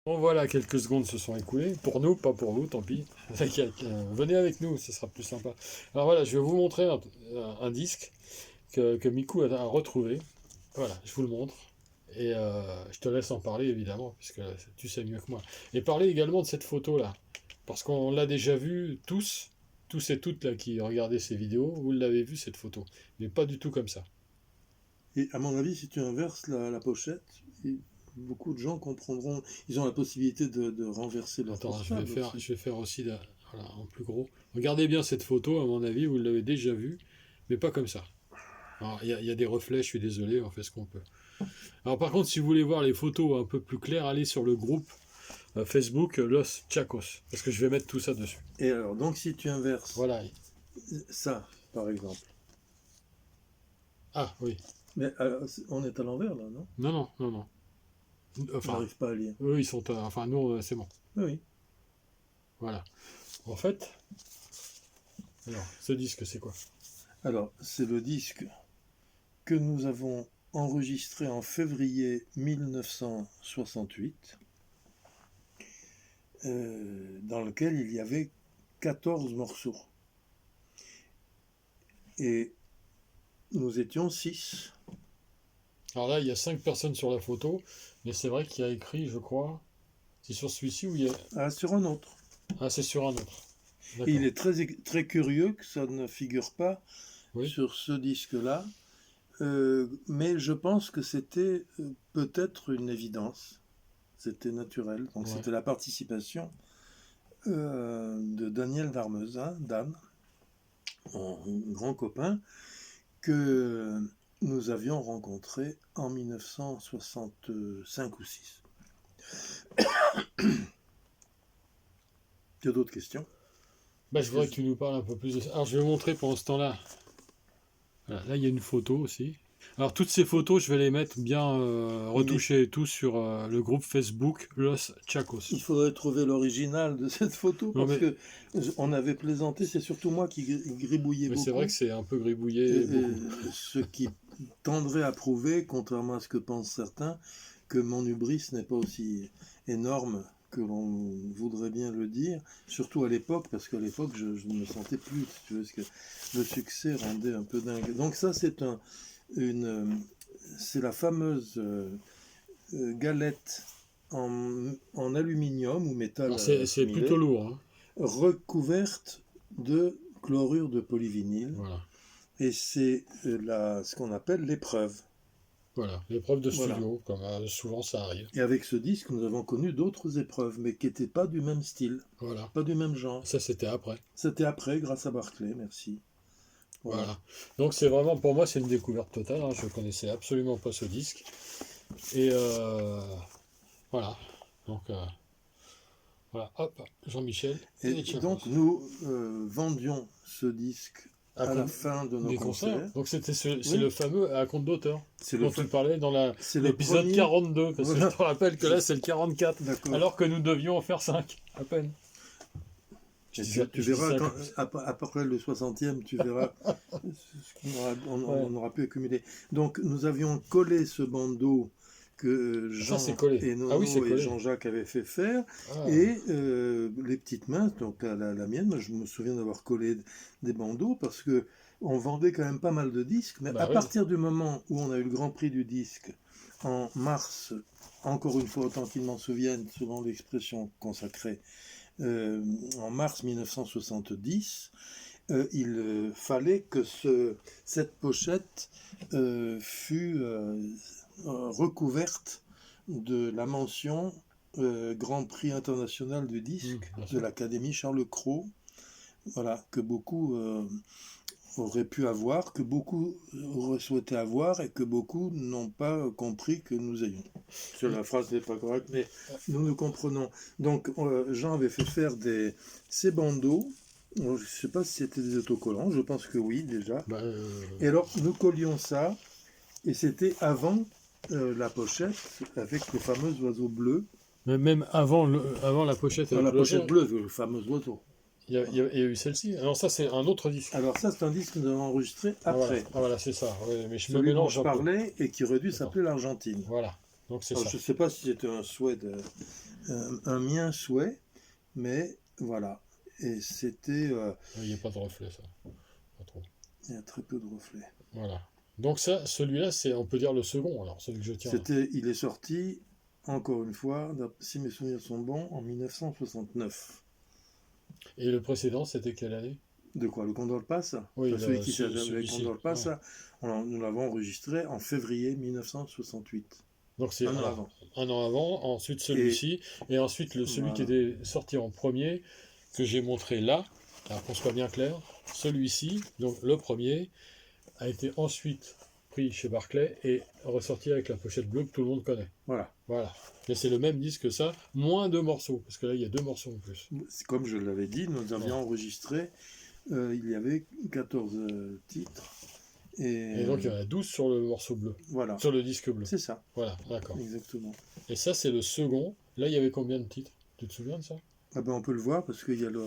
Bon voilà, quelques secondes se sont écoulées. Pour nous, pas pour vous, tant pis. Venez avec nous, ce sera plus sympa. Alors voilà, je vais vous montrer un disque que Miku a retrouvé. Voilà, je vous le montre. Et je te laisse en parler évidemment, puisque tu sais mieux que moi. Et parler également de cette photo-là. Parce qu'on l'a déjà vu tous et toutes là qui regardaient ces vidéos, vous l'avez vu cette photo. Mais pas du tout comme ça. Et à mon avis, si tu inverses la pochette, beaucoup de gens comprendront. Ils ont la possibilité de renverser leur Attends, portable aussi. je vais faire aussi voilà, en plus gros. Regardez bien cette photo, à mon avis, vous l'avez déjà vue, mais pas comme ça. Alors, il y a des reflets, je suis désolé, on fait ce qu'on peut. Alors par contre, si vous voulez voir les photos un peu plus claires, allez sur le groupe Facebook Los Chacos, parce que je vais mettre tout ça dessus. Et alors, donc si tu inverses Voilà. ça, par exemple. Ah oui. Mais on est à l'envers là, non? Non, non, non, non. On Enfin, n'arrive pas à lire. eux, ils sont... enfin, nous, c'est bon. Oui. Voilà. En fait... Alors, ce disque, c'est quoi? Alors, c'est le disque que nous avons enregistré en février 1968, dans lequel il y avait 14 morceaux. Et nous étions 6. Alors là, il y a 5 personnes sur la photo, mais c'est vrai qu'il y a écrit, je crois... C'est sur celui-ci où il y a... Ah, sur un autre. Ah, c'est sur un autre. Et il D'accord. est très, très curieux que ça ne figure pas Oui. sur ce disque-là. Mais je pense que c'était peut-être une évidence. C'était naturel. Donc Ouais. c'était la participation de Daniel Darmezin, Dan, mon grand copain, que nous avions rencontré en 1965 ou 6. Tu as d'autres questions? Bah, je voudrais que tu nous parles un peu plus de ça. Alors, je vais vous montrer pendant ce temps-là. Voilà, là, il y a une photo aussi. Alors, toutes ces photos, je vais les mettre bien retouchées et tout sur le groupe Facebook Los Chacos. Il faudrait trouver l'original de cette photo Non, parce mais, que on avait plaisanté, c'est surtout moi qui gribouillais mais beaucoup. c'est vrai que c'est un peu gribouillé. Ce qui tendrait à prouver, contrairement à ce que pensent certains, que mon hubris n'est pas aussi énorme que l'on voudrait bien le dire, surtout à l'époque, parce qu'à l'époque, je ne me sentais plus, si tu veux, parce que le succès rendait un peu dingue. Donc ça, c'est c'est la fameuse galette en aluminium ou métal Alors, c'est assimilé, plutôt lourd. Hein. recouverte de chlorure de polyvinyle. Voilà. Et c'est ce qu'on appelle l'épreuve. Voilà, l'épreuve de Voilà. studio, comme souvent ça arrive. Et avec ce disque, nous avons connu d'autres épreuves, mais qui n'étaient pas du même style, Voilà. pas du même genre. Ça, c'était après. C'était après, grâce à Barclay, merci. Voilà. Donc, c'est vraiment, pour moi, c'est une découverte totale. Hein. Je connaissais absolument pas ce disque. Et voilà. Donc, voilà. Hop, Jean-Michel. Et donc, nous vendions ce disque à la fin de nos des concerts. Donc, c'est le fameux à compte d'auteur dont tu parlais dans l'épisode premier... 42. Parce que je te rappelle que là, c'est le 44. D'accord. Alors que nous devions en faire 5, à peine. Tu verras, après le 60e, tu verras on aura pu accumuler. Donc, nous avions collé ce bandeau que Jean et Nono et Jean-Jacques avaient fait faire, et les petites mains, donc la mienne, moi, je me souviens d'avoir collé des bandeaux, parce que on vendait quand même pas mal de disques, mais à partir du moment où on a eu le Grand Prix du disque, en mars, encore une fois, autant qu'ils m'en souviennent, selon l'expression consacrée, en mars 1970, il fallait que cette pochette fût recouverte de la mention Grand Prix international du disque de l'Académie Charles Cros, voilà, que beaucoup auraient pu avoir, que beaucoup auraient souhaité avoir et que beaucoup n'ont pas compris que nous ayons. La phrase n'est pas correcte, mais nous comprenons. Donc Jean avait fait faire ces bandeaux. Je ne sais pas si c'était des autocollants, je pense que oui déjà. Et alors nous collions ça, et c'était avant la pochette avec le fameux oiseau bleu. Mais même avant la pochette. La pochette bleue, le fameux oiseau. Il y a eu celle-ci. Alors ça, c'est un autre disque. Alors ça, c'est un disque que nous avons enregistré après. Voilà, c'est ça. Ouais, mais je me mélange. mélange Celui dont je parlais et qui aurait dû s'appeler l'Argentine. Voilà. Donc c'est Alors, ça. je ne sais pas si c'était un souhait, un mien souhait, mais voilà. Et c'était, Il n'y a pas de reflet, ça. Pas trop. il y a très peu de reflets. Voilà. Donc ça, celui-là, c'est, on peut dire le second, alors, celui que je tiens. Il est sorti, encore une fois, si mes souvenirs sont bons, en 1969. Et le précédent, c'était quelle année? De quoi? Le Condor Pass? Oui, Enfin, celui qui s'appelle celui-ci. Condor Pass, Ouais. nous l'avons enregistré en février 1968. Donc c'est Un an alors, avant. un an avant, ensuite Et celui-ci, et ensuite celui qui voilà. était sorti en premier, que j'ai montré là, alors qu'on soit bien clair, celui-ci, donc le premier, a été ensuite pris chez Barclay et ressorti avec la pochette bleue que tout le monde connaît. Voilà. Voilà. Mais c'est le même disque que ça, moins 2 morceaux, parce que là il y a 2 morceaux en plus. Comme je l'avais dit, nous avions Ouais. enregistré, il y avait 14 titres. Et donc il y en a 12 sur le morceau bleu, Voilà. sur le disque bleu. C'est ça. Voilà, d'accord. Exactement. Et ça c'est le second. Là il y avait combien de titres? Tu te souviens de ça? Ah ben on peut le voir parce qu'il y a le,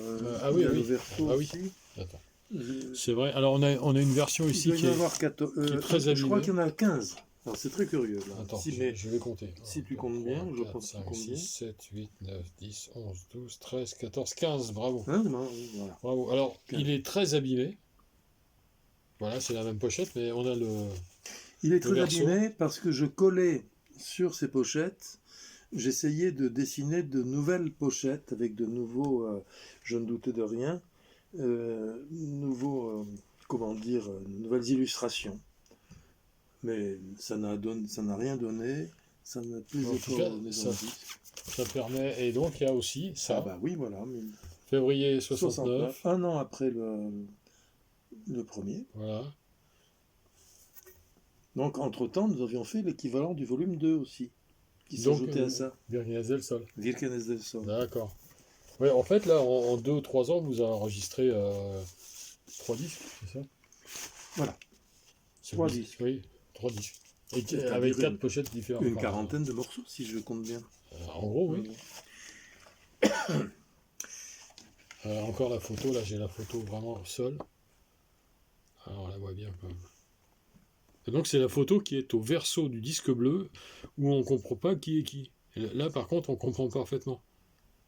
oui, le oui. verso Ah oui. aussi. Attends. Je- C'est vrai. Alors on a une version Il ici doit y qui en est... avoir 14. qui est très Je crois abîmée. qu'il y en a 15. Alors c'est très curieux là. Attends, Si, je vais compter. si 1, tu 2, comptes 3, bien, je 4, pense que tu 5, comptes 6, bien. 7, 8, 9, 10, 11, 12, 13, 14, 15. Bravo. Hein, non, voilà. Bravo. Alors, 15. il est très abîmé. Voilà, c'est la même pochette, mais on a le... Il est très verso. abîmé parce que je collais sur ces pochettes. J'essayais de dessiner de nouvelles pochettes avec de nouveaux, je ne doutais de rien, comment dire, nouvelles illustrations. Mais ça n'a rien donné, ça n'a plus En tout cas, ça permet... Et donc, il y a aussi ça. Ah bah oui, voilà. Février 69. Un an après le premier. Voilà. Donc, entre-temps, nous avions fait l'équivalent du volume 2 aussi, qui s'ajoutait à ça. Virginia del Sol. Virgenes del Sol. D'accord. Ouais, en fait, là, en 2 ou 3 ans, vous avez enregistré 3 disques, c'est ça? Voilà. 3 disques. Oui, 3 disques. Et C'est-à-dire avec 4 pochettes différentes. Une quarantaine de morceaux, si je compte bien. En gros, oui. Encore la photo, là, j'ai la photo vraiment au sol. Alors, on la voit bien quand même. Et donc, c'est la photo qui est au verso du disque bleu, où on ne comprend pas qui est qui. Et là, par contre, on comprend parfaitement.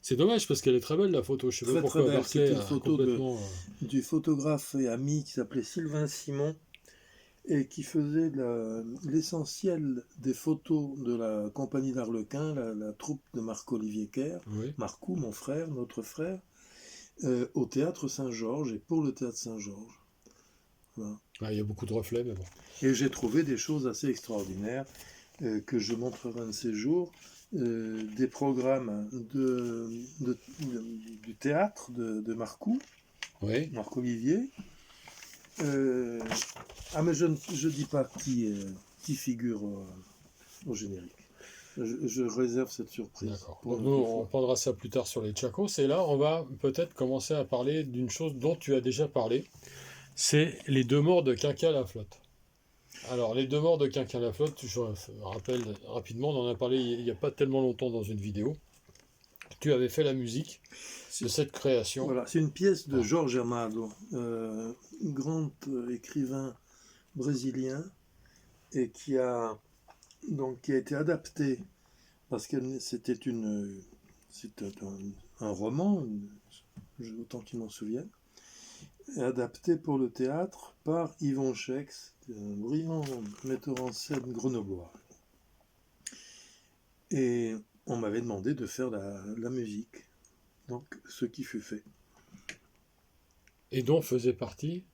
C'est dommage, parce qu'elle est très belle, la photo. Je sais pas pourquoi Barclay c'est une photo complètement... du photographe et ami qui s'appelait Sylvain Simon, et qui faisait l'essentiel des photos de la compagnie d'Arlequin, la troupe de Marc-Olivier Kerr, Oui. Marcou, mon frère, notre frère, au théâtre Saint-Georges et pour le théâtre Saint-Georges. Voilà. Il y a beaucoup de reflets, mais bon. Et j'ai trouvé des choses assez extraordinaires que je montrerai un de ces jours, des programmes du théâtre de Marcou, Oui. Marc-Olivier. Mais je ne dis pas qui figure au générique. Je réserve cette surprise. D'accord. Nous, on prendra ça plus tard sur les Tchakos. Et là, on va peut-être commencer à parler d'une chose dont tu as déjà parlé. C'est les 2 morts de Quinca la flotte. Alors, les 2 morts de Quinca la flotte, je rappelle rapidement, on en a parlé il n'y a pas tellement longtemps dans une vidéo. Tu avais fait la musique de cette création. Voilà, c'est une pièce de Jorge Amado, grand écrivain brésilien, et qui a été adapté parce que c'était un roman, autant qu'il m'en souvienne, adapté pour le théâtre par Yvon Chex, un brillant metteur en scène grenoblois. Et on m'avait demandé de faire la musique, donc ce qui fut fait. Et dont faisait partie...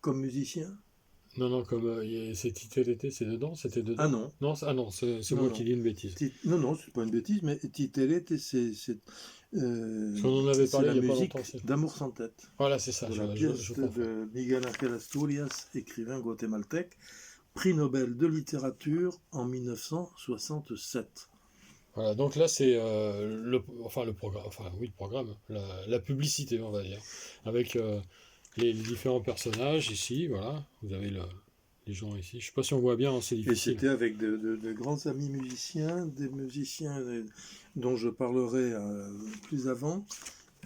Comme musicien? Non, comme c'est Titelete, c'est dedans? C'était dedans? Ah non. Non, c'est moi qui dis une bêtise. Non, c'est pas une bêtise, mais Titelete, c'est on en avait parlé la il n'y a pas musique longtemps. d'Amour sans tête. Voilà, c'est ça. De la pièce de Miguel Ángel Asturias, écrivain guatémaltèque, prix Nobel de littérature en 1967. Voilà, donc là c'est le programme, la publicité, on va dire, avec les différents personnages ici, voilà, vous avez les gens ici. Je sais pas si on voit bien, hein, c'est difficile. Et c'était avec de grands amis musiciens, des musiciens dont je parlerai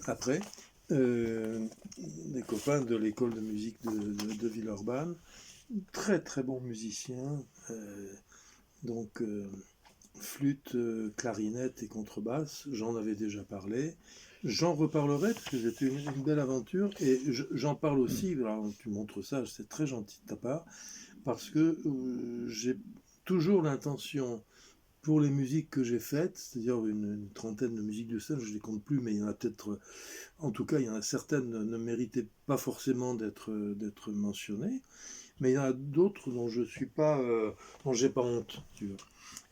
après, des copains de l'école de musique de Villeurbanne, très très bons musiciens, Donc, flûte, clarinette et contrebasse, j'en avais déjà parlé. J'en reparlerai parce que c'était une belle aventure et j'en parle aussi. Alors, tu montres ça, c'est très gentil de ta part, parce que j'ai toujours l'intention pour les musiques que j'ai faites, c'est-à-dire une trentaine de musiques de scène, je ne les compte plus, mais il y en a peut-être, en tout cas, il y en a certaines ne méritaient pas forcément d'être mentionnées, mais il y en a d'autres dont je suis pas, dont j'ai pas honte, tu vois.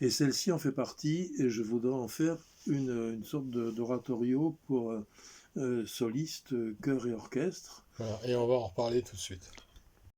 Et celle-ci en fait partie, et je voudrais en faire une sorte d'oratorio pour soliste, chœur et orchestre. Voilà. Et on va en reparler tout de suite.